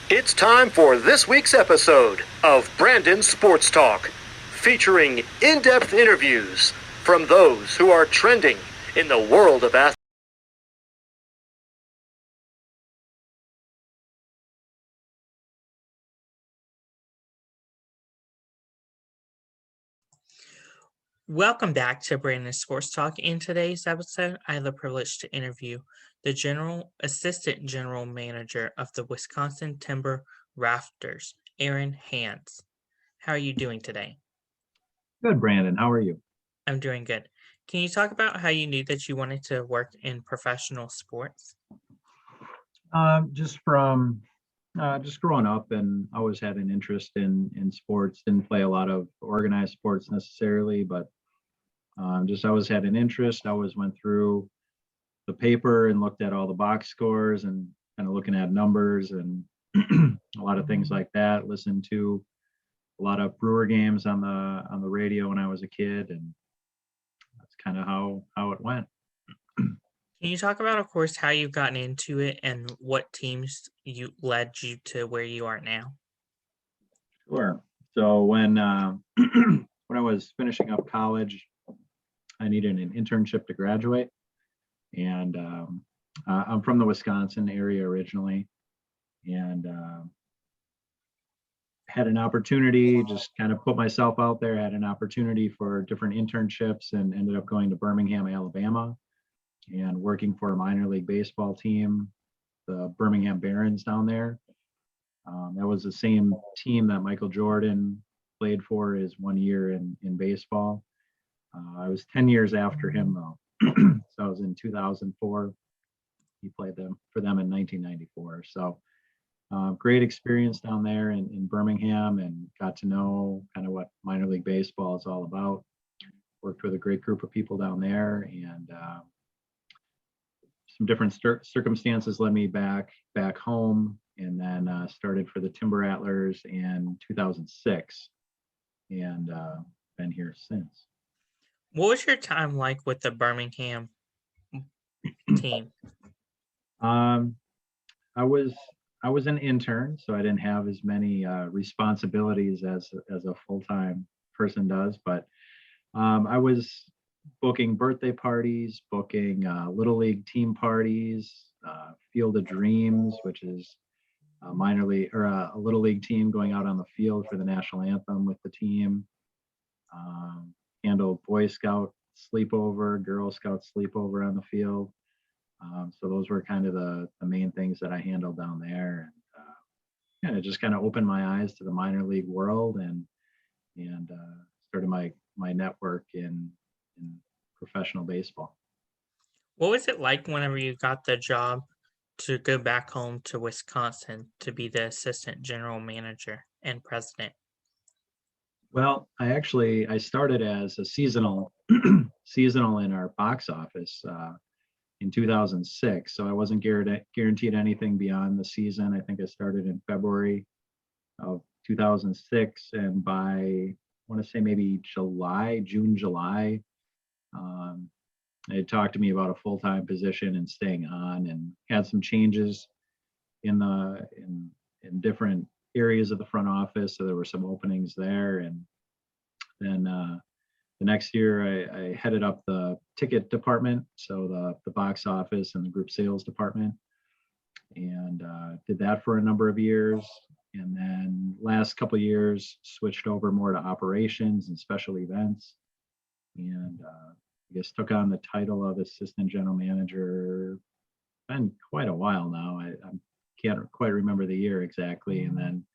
It's time for this week's episode of Brandon Sports Talk, featuring in-depth interviews from those who are trending in the world of athletics. Welcome back to Brandon Sports Talk. In today's episode, I have the privilege to interview the Assistant General Manager of the Wisconsin Timber Rattlers, Aaron Hahn. How are you doing today? Good, Brandon. How are you? I'm doing good. Can you talk about how you knew that you wanted to work in professional sports? Just from just growing up, and always had an interest in sports. Didn't play a lot of organized sports necessarily, but just always had an interest. I always went through the paper and looked at all the box scores and kind of looking at numbers and a lot of things like that. Listened to a lot of Brewer games on the radio when I was a kid, and that's kind of how it went. Can you talk about, of course, how you've gotten into it and what teams led you to where you are now? Sure. So when when I was finishing up college, I needed an internship to graduate, and I'm from the Wisconsin area originally, and had an opportunity, just kind of put myself out there, had an opportunity for different internships, and ended up going to Birmingham, Alabama, and working for a minor league baseball team, the Birmingham Barons down there. That was the same team that Michael Jordan played for his 1 year in baseball. I was 10 years after him though. So I was in 2004. He played for them in 1994. So great experience down there in Birmingham, and got to know kind of what minor league baseball is all about. Worked with a great group of people down there, and some different circumstances led me back home, and then started for the Timber Rattlers in 2006, and been here since. What was your time like with the Birmingham team? I was an intern, so I didn't have as many responsibilities as a full-time person does, but I was booking birthday parties, booking little league team parties, Field of Dreams, which is a minor league or a little league team going out on the field for the national anthem with the team. Handled Boy Scout sleepover, Girl Scout sleepover on the field. So those were kind of the main things that I handled down there, and it just kind of opened my eyes to the minor league world, and started my network in professional baseball. What was it like whenever you got the job to go back home to Wisconsin to be the assistant general manager and president? Well, I started as a seasonal seasonal in our box office in 2006. So I wasn't guaranteed anything beyond the season. I think I started in February of 2006, and by I want to say maybe June, July, they talked to me about a full-time position and staying on, and had some changes in different areas of the front office. So there were some openings there, and then the next year I headed up the ticket department, so the box office and the group sales department, and did that for a number of years. And then last couple of years switched over more to operations and special events, and I guess took on the title of assistant general manager. Been quite a while now. I can't quite remember the year exactly, and then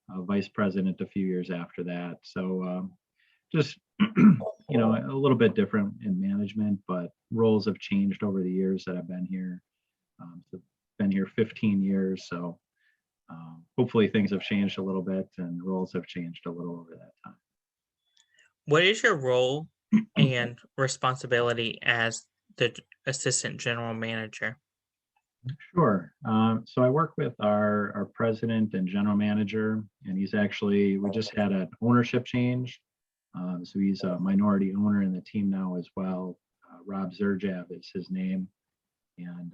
vice president a few years after that. So just a little bit different in management, but roles have changed over the years that I've been here. So been here 15 years, so hopefully things have changed a little bit and roles have changed a little over that time. What is your role and responsibility as the assistant general manager? Sure. So I work with our president and general manager, and we just had an ownership change. So he's a minority owner in the team now as well. Rob Zerjav is his name, and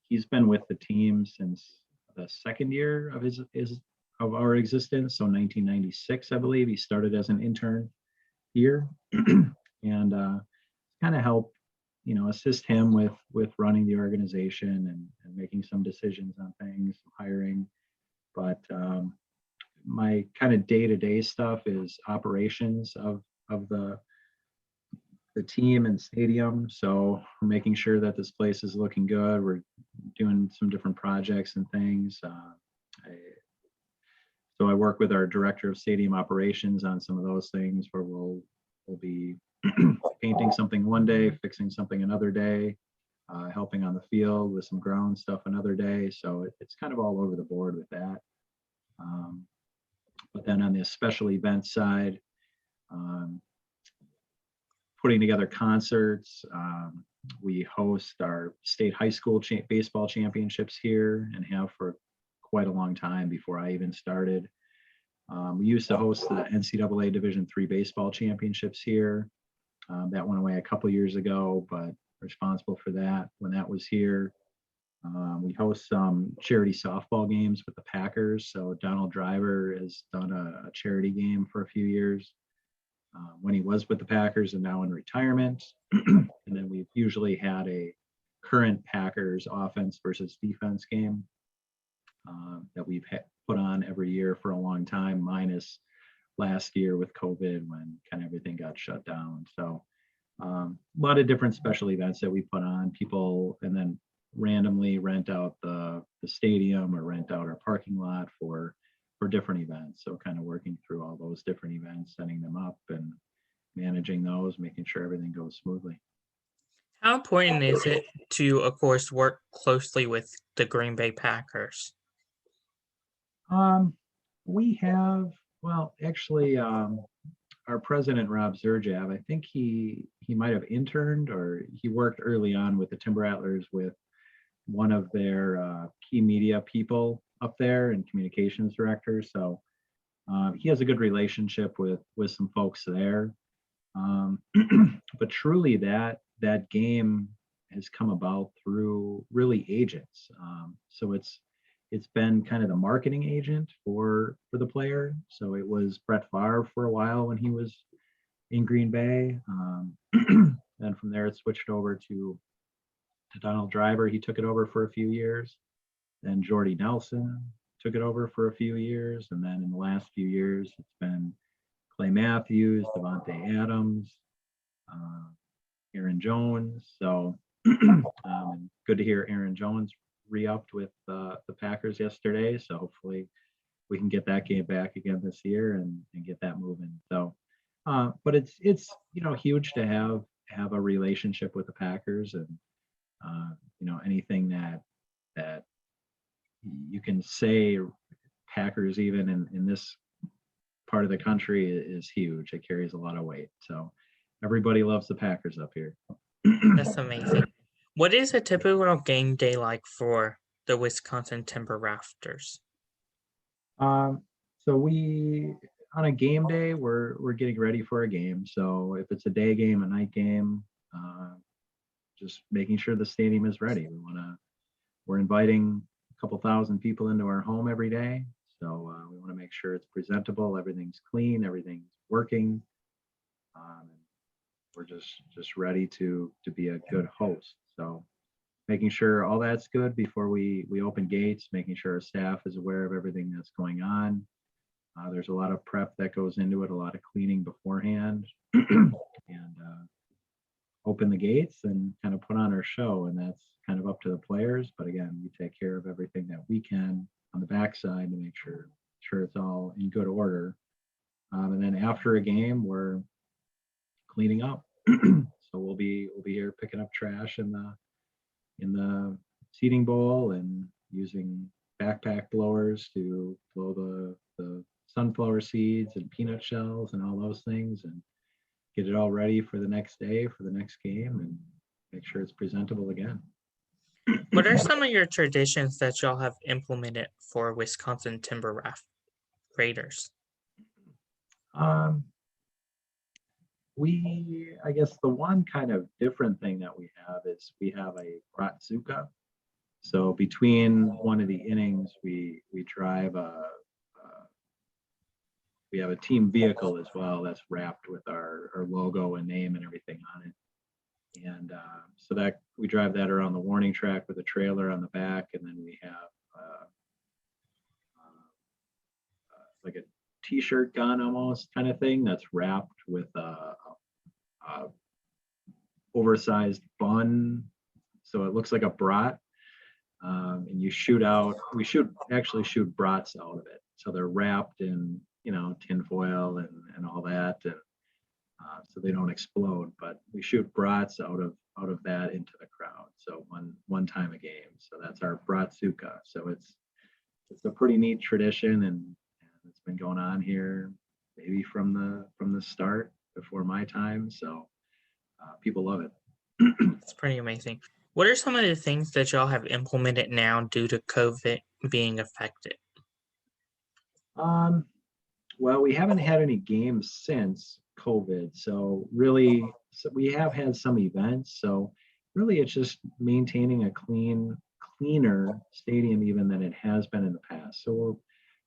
he's been with the team since the second year of of our existence. So 1996, I believe, he started as an intern here, and kind of help, assist him with running the organization and making some decisions on things, hiring. But my kind of day-to-day stuff is operations of the team and stadium. So we're making sure that this place is looking good. We're doing some different projects and things. So I work with our director of stadium operations on some of those things, where we'll be painting something one day, fixing something another day, helping on the field with some ground stuff another day. So it's kind of all over the board with that. But then on the special events side, putting together concerts. We host our state high school baseball championships here, and have for quite a long time before I even started. We used to host the NCAA Division III baseball championships here. That went away a couple years ago, but responsible for that when that was here. We host some charity softball games with the Packers. So Donald Driver has done a charity game for a few years when he was with the Packers, and now in retirement. And then we've usually had a current Packers offense versus defense game that we've put on every year for a long time, minus last year with COVID when kind of everything got shut down. So a lot of different special events that we put on. People and then randomly rent out the stadium or rent out our parking lot for different events. So kind of working through all those different events, setting them up and managing those, making sure everything goes smoothly. How important is it to, of course, work closely with the Green Bay Packers? We have, well, actually, our president, Rob Zerjav, I think he might have interned, or he worked early on with the Timber Rattlers with one of their key media people up there and communications director. So he has a good relationship with some folks there. But truly that game has come about through really agents. So it's been kind of the marketing agent for the player. So it was Brett Favre for a while when he was in Green Bay. Then from there it switched over to Donald Driver. He took it over for a few years. Then Jordy Nelson took it over for a few years. And then in the last few years, it's been Clay Matthews, Devontae Adams, Aaron Jones. So good to hear Aaron Jones re-upped with the Packers yesterday. So hopefully we can get that game back again this year and get that moving. So, but it's huge to have a relationship with the Packers, and anything that you can say Packers even in this part of the country is huge. It carries a lot of weight. So everybody loves the Packers up here. That's amazing. What is a typical game day like for the Wisconsin Timber Rattlers? So we, on a game day, we're getting ready for a game. So if it's a day game, a night game, just making sure the stadium is ready. We're inviting a couple thousand people into our home every day. So we want to make sure it's presentable, everything's clean, everything's working. We're just ready to be a good host. So making sure all that's good before we open gates, making sure our staff is aware of everything that's going on. There's a lot of prep that goes into it, a lot of cleaning beforehand, and open the gates and kind of put on our show. And that's kind of up to the players. But again, we take care of everything that we can on the backside to make sure it's all in good order. And then after a game, we're cleaning up. So we'll be here picking up trash in the seating bowl and using backpack blowers to blow the sunflower seeds and peanut shells and all those things, and get it all ready for the next day, for the next game, and make sure it's presentable again. What are some of your traditions that y'all have implemented for Wisconsin Timber Rattlers? I guess the one kind of different thing that we have is we have a bratzuka. So between one of the innings, we drive we have a team vehicle as well that's wrapped with our logo and name and everything on it. And so that we drive that around the warning track with a trailer on the back, and then we have like a t-shirt gun almost kind of thing that's wrapped with a oversized bun, so it looks like a brat. And you shoot out. We actually shoot brats out of it, so they're wrapped in tinfoil and all that, and so they don't explode. But we shoot brats out of that into the crowd. So one time a game. So that's our bratsuka. So it's a pretty neat tradition, and it's been going on here maybe from the start before my time. So people love it. It's pretty amazing. What are some of the things that y'all have implemented now due to COVID being affected? Well, we haven't had any games since COVID, so really, we have had some events. So really, it's just maintaining a cleaner stadium even than it has been in the past. So we're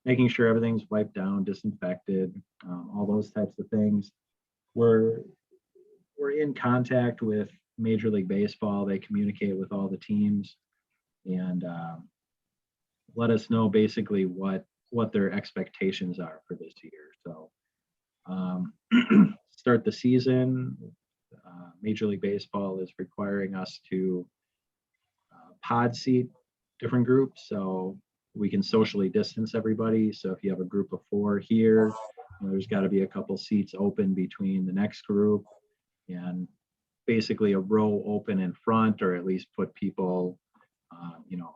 making sure everything's wiped down, disinfected, all those types of things. We're in contact with Major League Baseball. They communicate with all the teams and let us know basically what their expectations are for this year. So start the season, Major League Baseball is requiring us to pod seat different groups so we can socially distance everybody. So if you have a group of 4 here, there's got to be a couple seats open between the next group, and basically a row open in front, or at least put people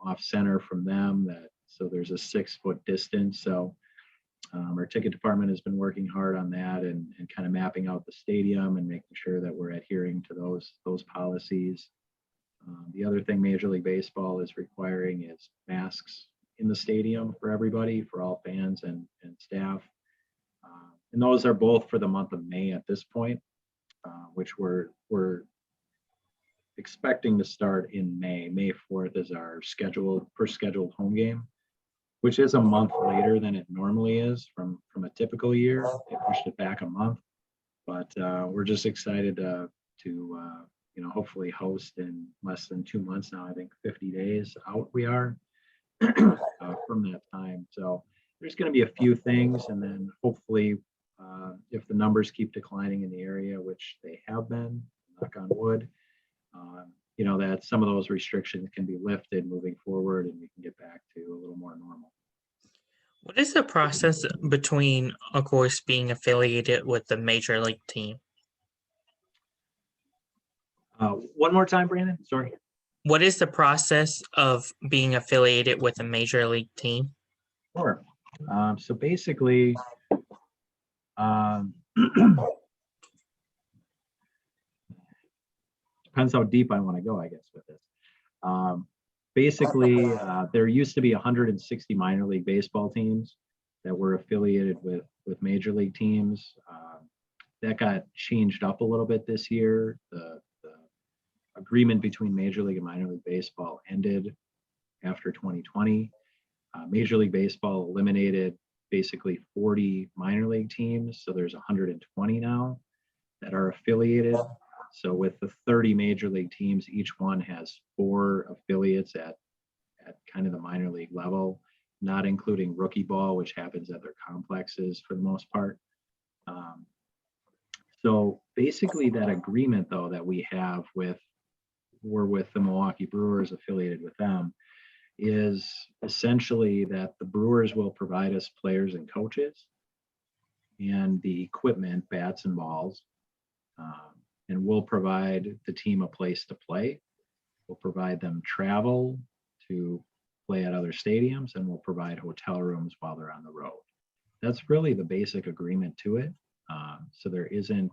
off center from them, so there's a 6-foot distance. So our ticket department has been working hard on that and kind of mapping out the stadium and making sure that we're adhering to those policies. The other thing Major League Baseball is requiring is masks in the stadium for everybody, for all fans and staff. And those are both for the month of May at this point, which we're expecting to start in May. May 4th is our first scheduled home game, which is a month later than it normally is from a typical year. They pushed it back a month, but we're just excited to hopefully host in less than 2 months now. I think 50 days out we are from that time. So there's going to be a few things, and then hopefully if the numbers keep declining in the area, which they have been, knock on wood, that some of those restrictions can be lifted moving forward, and we can get back to a little more normal. What is the process between, of course, being affiliated with the major league team? One more time, Brandon. Sorry. What is the process of being affiliated with a major league team? Sure. So basically, depends how deep I want to go, I guess, with this. Basically, there used to be 160 minor league baseball teams that were affiliated with major league teams. That got changed up a little bit this year. The agreement between Major League and minor league baseball ended after 2020. Major League Baseball eliminated basically 40 minor league teams, so there's 120 now that are affiliated. So with the 30 major league teams, each one has 4 affiliates at kind of the minor league level, not including rookie ball, which happens at their complexes for the most part. So basically that agreement though that we have we're with the Milwaukee Brewers, affiliated with them, is essentially that the Brewers will provide us players and coaches and the equipment, bats and balls, and we'll provide the team a place to play. We'll provide them travel to play at other stadiums, and we'll provide hotel rooms while they're on the road. That's really the basic agreement to it. So there isn't,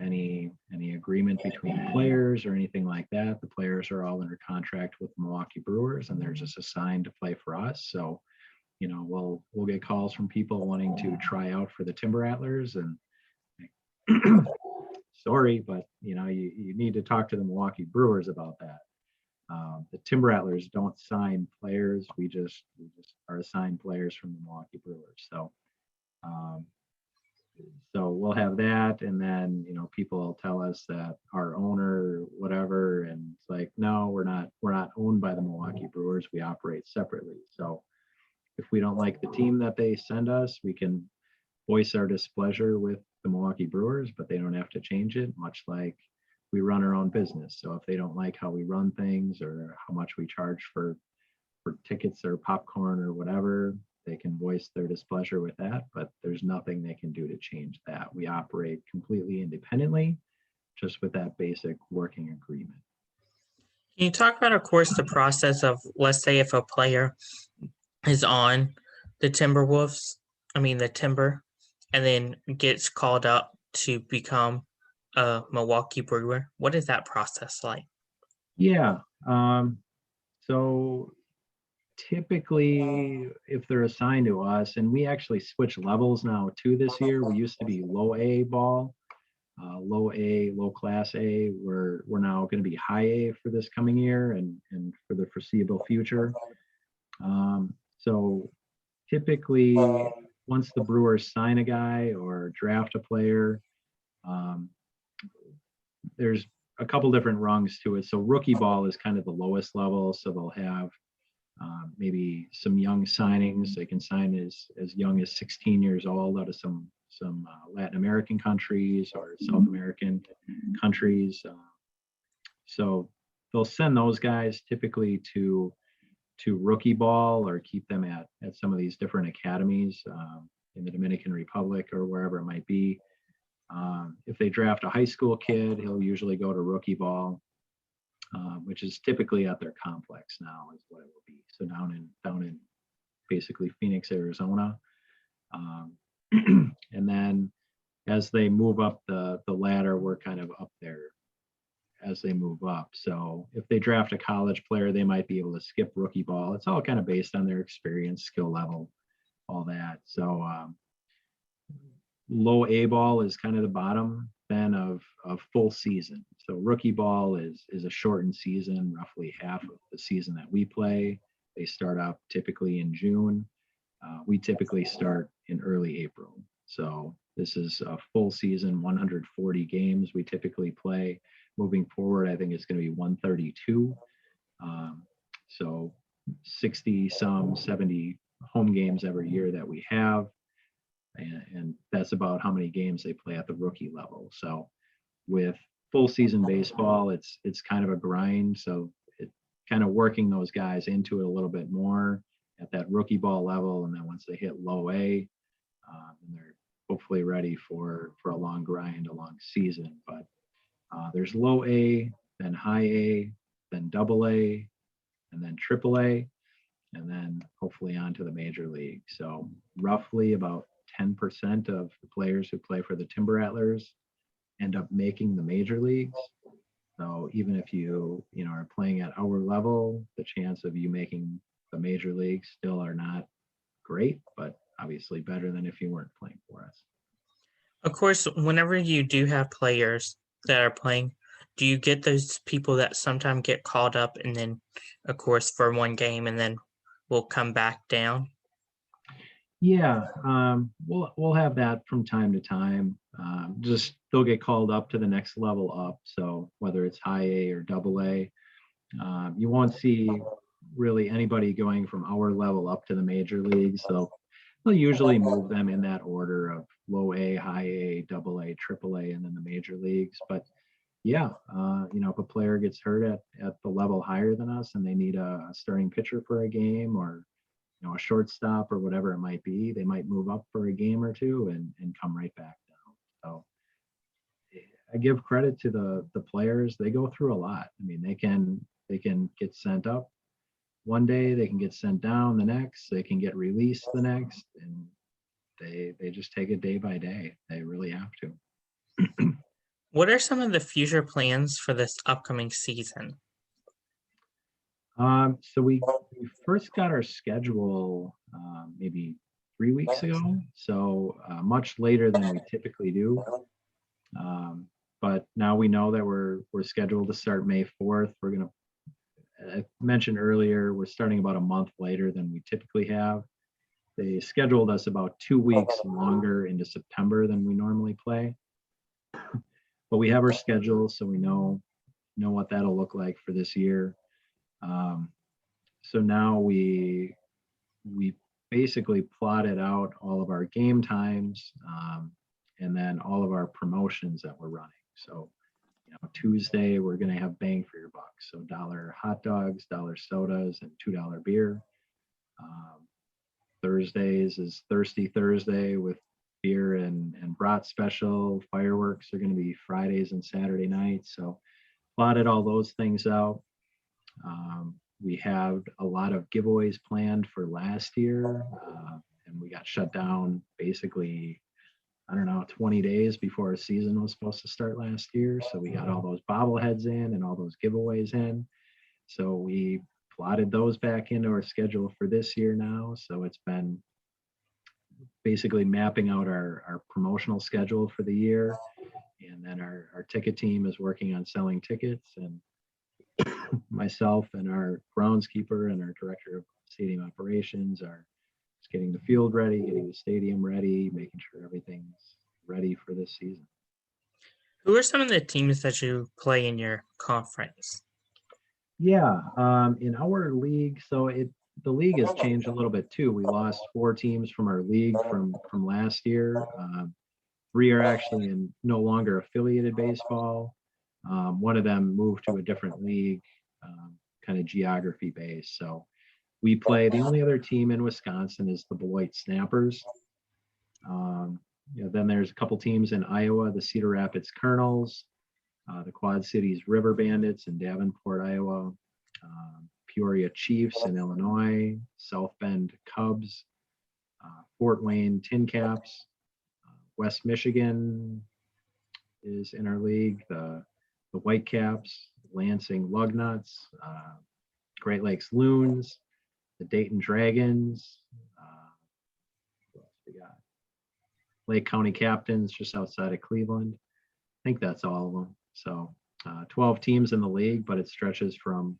any agreement between players or anything like that. The players are all under contract with the Milwaukee Brewers, and they're just assigned to play for us. So, we'll get calls from people wanting to try out for the Timber Rattlers, and sorry, but you need to talk to the Milwaukee Brewers about that. The Timber Rattlers don't sign players. We just are assigned players from the Milwaukee Brewers. Um, so we'll have that, and then people will tell us that our owner, whatever, and it's like, no, we're not owned by the Milwaukee Brewers. We operate separately. So if we don't like the team that they send us, we can voice our displeasure with the Milwaukee Brewers, but they don't have to change it, much like we run our own business. So if they don't like how we run things or how much we charge for tickets or popcorn or whatever, they can voice their displeasure with that, but there's nothing they can do to change that. We operate completely independently, just with that basic working agreement. Can you talk about, of course, the process of, let's say, if a player is on the the Timber, and then gets called up to become a Milwaukee Brewer? What is that process like? Yeah. So typically, if they're assigned to us, and we actually switch levels now too this year. We used to be low A ball, low class A. We're now going to be high A for this coming year and for the foreseeable future. So typically, once the Brewers sign a guy or draft a player, there's a couple different rungs to it. So rookie ball is kind of the lowest level. So they'll have maybe some young signings. They can sign as young as 16 years old out of some Latin American countries or South American countries. So they'll send those guys typically to rookie ball or keep them at some of these different academies in the Dominican Republic or wherever it might be. If they draft a high school kid, he'll usually go to rookie ball, which is typically at their complex now is what it will be. So down in basically Phoenix, Arizona. And then as they move up the ladder, we're kind of up there as they move up. So if they draft a college player, they might be able to skip rookie ball. It's all kind of based on their experience, skill level, all that. So low A ball is kind of the bottom then of full season. So rookie ball is a shortened season, roughly half of the season that we play. They start up typically in June. We typically start in early April. So this is a full season, 140 games we typically play. Moving forward, I think it's going to be 132. So 60 some 70 home games every year that we have. And that's about how many games they play at the rookie level. So with full season baseball, it's kind of a grind. So it kind of working those guys into it a little bit more at that rookie ball level. And then once they hit low A, and they're hopefully ready for a long grind, a long season. But there's low A, then high A, then double A, and then triple A, and then hopefully on to the major league. So roughly about 10% of the players who play for the Timber Rattlers end up making the major leagues. So even if you are playing at our level, the chance of you making the major leagues still are not great, but obviously better than if you weren't playing for us. Of course, whenever you do have players that are playing, do you get those people that sometimes get called up and then, of course, for one game and then will come back down? Yeah, we'll have that from time to time. Just they'll get called up to the next level up. So whether it's high A or double A, you won't see really anybody going from our level up to the major leagues. So they'll usually move them in that order of low A, high A, double A, triple A, and then the major leagues. But yeah, if a player gets hurt at the level higher than us and they need a starting pitcher for a game or a shortstop or whatever it might be, they might move up for a game or two and come right back down. So I give credit to the players. They go through a lot. I mean, they can get sent up one day, they can get sent down the next, they can get released the next, and they just take it day by day. They really have to. What are some of the future plans for this upcoming season? So we first got our schedule maybe 3 weeks ago, so much later than we typically do. But now we know that we're scheduled to start May 4th. We're gonna, I mentioned earlier, we're starting about a month later than we typically have. They scheduled us about 2 weeks longer into September than we normally play. But we have our schedule, so we know what that'll look like for this year. So now we basically plotted out all of our game times, and then all of our promotions that we're running. So, Tuesday we're going to have bang for your buck. So $1 hot dogs, $1 sodas, and $2 beer. Thursdays is Thirsty Thursday with beer and brat special. Fireworks are going to be Fridays and Saturday nights. So plotted all those things out. We have a lot of giveaways planned for last year, and we got shut down basically, 20 days before our season was supposed to start last year. So we got all those bobbleheads in and all those giveaways in. So we plotted those back into our schedule for this year now. So it's been basically mapping out our promotional schedule for the year. And then our ticket team is working on selling tickets, and myself and our groundskeeper and our director of stadium operations are just getting the field ready, getting the stadium ready, making sure everything's ready for this season. Who are some of the teams that you play in your conference? Yeah, in our league, so the league has changed a little bit too. We lost 4 teams from our league from last year. 3 are actually no longer affiliated baseball. One of them moved to a different league, kind of geography based. So we play, the only other team in Wisconsin is the Beloit Snappers. Then there's a couple teams in Iowa, the Cedar Rapids Colonels, the Quad Cities River Bandits in Davenport, Iowa, Peoria Chiefs in Illinois, South Bend Cubs, Fort Wayne Tin Caps, West Michigan is in our league, the Whitecaps, Lansing Lugnuts, Great Lakes Loons, the Dayton Dragons, what else we got? Lake County Captains just outside of Cleveland. I think that's all of them. So 12 teams in the league, but it stretches from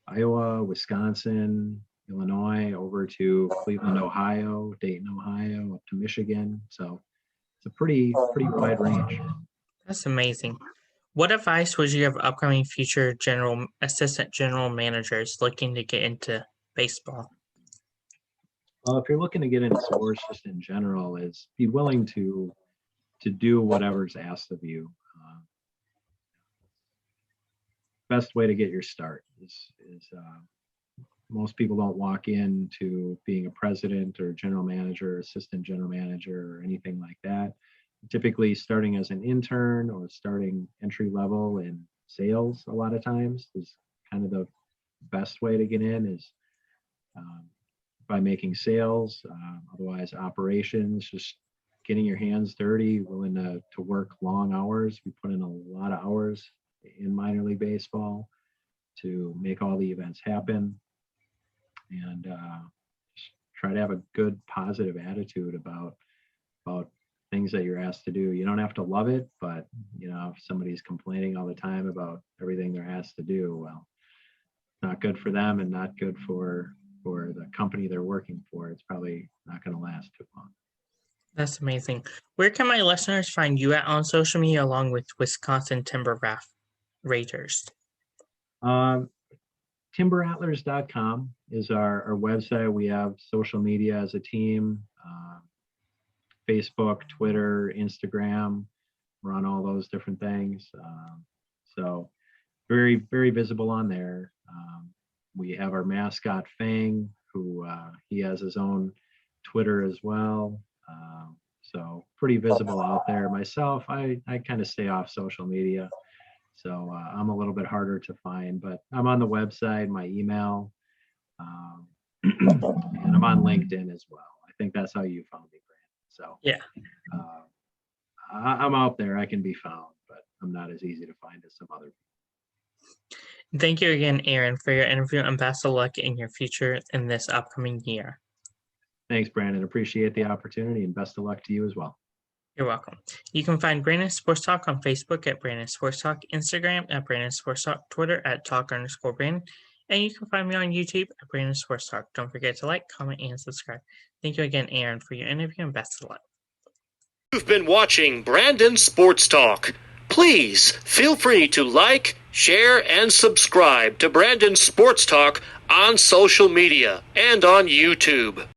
Iowa, Wisconsin, Illinois, over to Cleveland, Ohio, Dayton, Ohio, up to Michigan. So it's a pretty wide range. That's amazing. What advice would you give upcoming future assistant general managers looking to get into baseball? Well, if you're looking to get into sports just in general, is be willing to do whatever's asked of you. Best way to get your start is most people don't walk into being a president or general manager, assistant general manager, or anything like that. Typically starting as an intern or starting entry level in sales a lot of times is kind of the best way to get in, is by making sales, otherwise operations, just getting your hands dirty, willing to work long hours. We put in a lot of hours in minor league baseball to make all the events happen, and just try to have a good positive attitude about things that you're asked to do. You don't have to love it, but if somebody's complaining all the time about everything they're asked to do, well, not good for them and not good for the company they're working for. It's probably not going to last too long. That's amazing. Where can my listeners find you at on social media, along with Wisconsin Timber Rattlers? TimberRattlers.com is our website. We have social media as a team, Facebook, Twitter, Instagram. We're on all those different things. So very, very visible on there. We have our mascot, Fang, who he has his own Twitter as well. So pretty visible out there. Myself, I kind of stay off social media. So I'm a little bit harder to find, but I'm on the website, my email, and I'm on LinkedIn as well. I think that's how you found me, Brandon. So yeah, I'm out there. I can be found, but I'm not as easy to find as some other people. Thank you again, Aaron, for your interview, and best of luck in your future in this upcoming year. Thanks, Brandon. Appreciate the opportunity, and best of luck to you as well. You're welcome. You can find Brandon Sports Talk on Facebook at Brandon Sports Talk, Instagram at Brandon Sports Talk, Twitter at Talk_Brandon, And you can find me on YouTube at Brandon Sports Talk. Don't forget to like, comment, and subscribe. Thank you again, Aaron, for your interview, and best of luck. You've been watching Brandon Sports Talk. Please feel free to like, share, and subscribe to Brandon Sports Talk on social media and on YouTube.